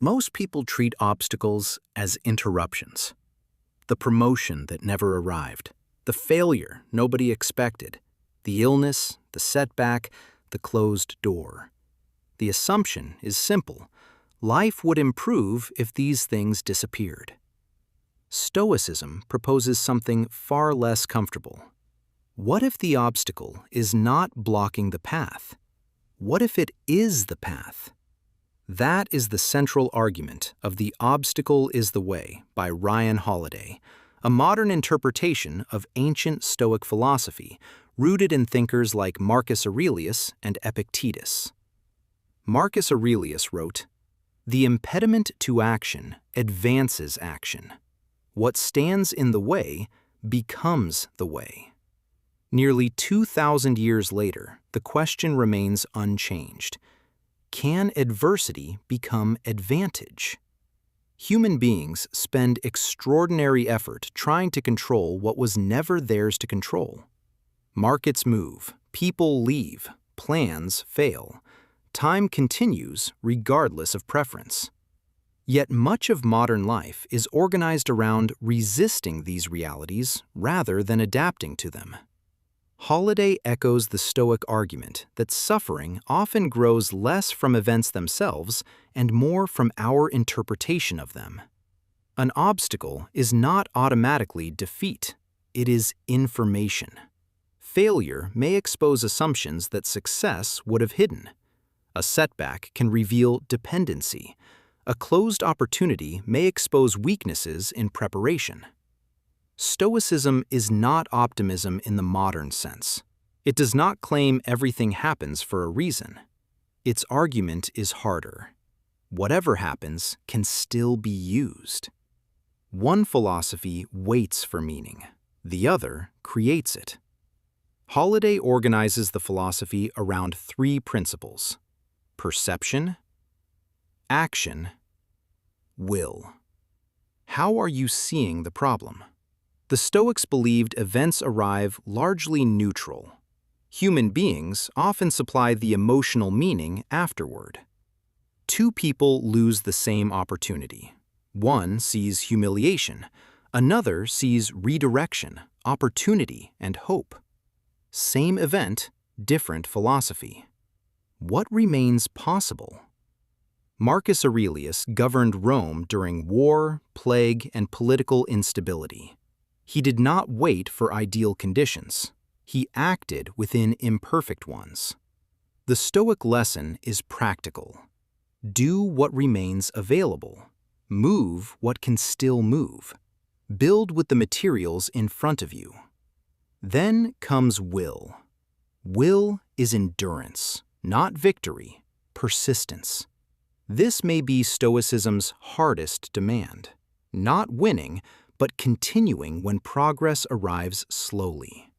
Most people treat obstacles as interruptions. The promotion that never arrived, the failure nobody expected, the illness, the setback, the closed door. The assumption is simple. Life would improve if these things disappeared. Stoicism proposes something far less comfortable. What if the obstacle is not blocking the path? What if it is the path? That is the central argument of The Obstacle is the Way by Ryan Holiday, a modern interpretation of ancient Stoic philosophy rooted in thinkers like Marcus Aurelius and Epictetus. Marcus Aurelius wrote, "The impediment to action advances action. What stands in the way becomes the way." Nearly 2,000 years later, the question remains unchanged. Can adversity become advantage? Human beings spend extraordinary effort trying to control what was never theirs to control. Markets move, people leave, plans fail. Time continues regardless of preference. Yet much of modern life is organized around resisting these realities rather than adapting to them. Holiday echoes the Stoic argument that suffering often grows less from events themselves and more from our interpretation of them. An obstacle is not automatically defeat, it is information. Failure may expose assumptions that success would have hidden. A setback can reveal dependency. A closed opportunity may expose weaknesses in preparation. Stoicism is not optimism in the modern sense. It does not claim everything happens for a reason. Its argument is harder. Whatever happens can still be used. One philosophy waits for meaning. The other creates it. Holiday organizes the philosophy around three principles: perception, action, will. How are you seeing the problem? The Stoics believed events arrive largely neutral. Human beings often supply the emotional meaning afterward. Two people lose the same opportunity. One sees humiliation. Another sees redirection, opportunity, and hope. Same event, different philosophy. What remains possible? Marcus Aurelius governed Rome during war, plague, and political instability. He did not wait for ideal conditions. He acted within imperfect ones. The Stoic lesson is practical. Do what remains available. Move what can still move. Build with the materials in front of you. Then comes will. Will is endurance, not victory, persistence. This may be Stoicism's hardest demand. Not winning, but continuing when progress arrives slowly.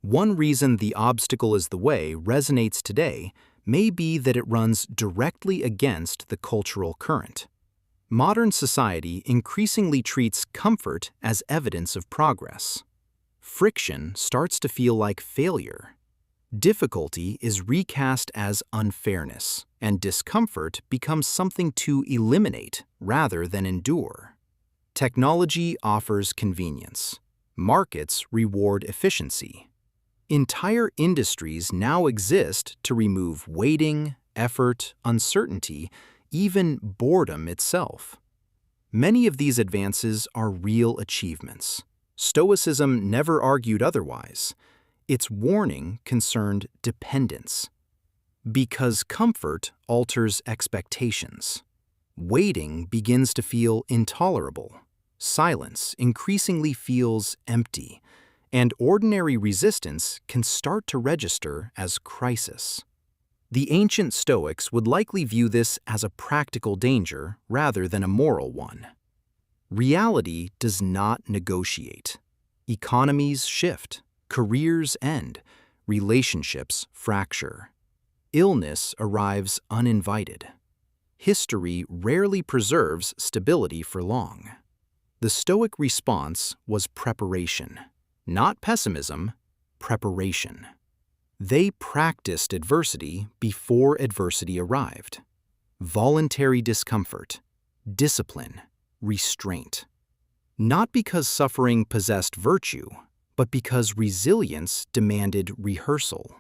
One reason The Obstacle is the Way resonates today may be that it runs directly against the cultural current. Modern society increasingly treats comfort as evidence of progress. Friction starts to feel like failure. Difficulty is recast as unfairness, and discomfort becomes something to eliminate rather than endure. Technology offers convenience. Markets reward efficiency. Entire industries now exist to remove waiting, effort, uncertainty, even boredom itself. Many of these advances are real achievements. Stoicism never argued otherwise. Its warning concerned dependence. Because comfort alters expectations. Waiting begins to feel intolerable. Silence increasingly feels empty, and ordinary resistance can start to register as crisis. The ancient Stoics would likely view this as a practical danger rather than a moral one. Reality does not negotiate. Economies shift, careers end, relationships fracture. Illness arrives uninvited. History rarely preserves stability for long. The Stoic response was preparation. Not pessimism, preparation. They practiced adversity before adversity arrived. Voluntary discomfort, discipline, restraint. Not because suffering possessed virtue, but because resilience demanded rehearsal.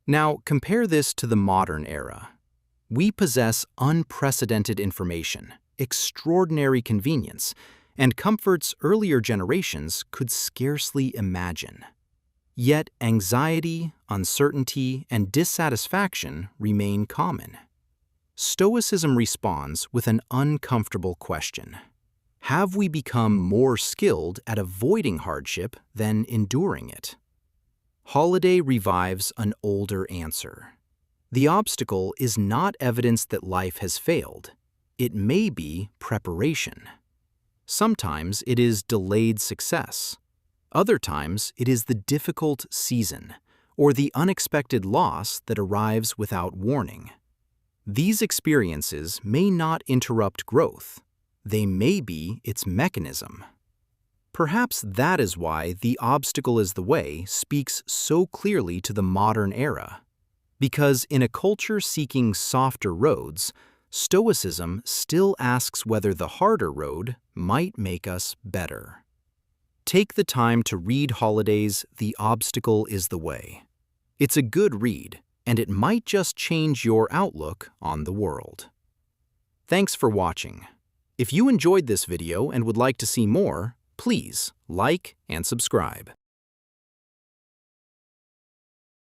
Now, compare this to the modern era. We possess unprecedented information, extraordinary convenience, and comforts earlier generations could scarcely imagine. Yet anxiety, uncertainty, and dissatisfaction remain common. Stoicism responds with an uncomfortable question. Have we become more skilled at avoiding hardship than enduring it? Holiday revives an older answer. The obstacle is not evidence that life has failed. It may be preparation. Sometimes it is delayed success. Other times it is the difficult season or the unexpected loss that arrives without warning. These experiences may not interrupt growth. They may be its mechanism. Perhaps that is why "the obstacle is the way" speaks so clearly to the modern era. Because in a culture seeking softer roads, Stoicism still asks whether the harder road might make us better. Take the time to read Holiday's "The Obstacle is the Way." It's a good read, and it might just change your outlook on the world. Thanks for watching. If you enjoyed this video and would like to see more, please like and subscribe.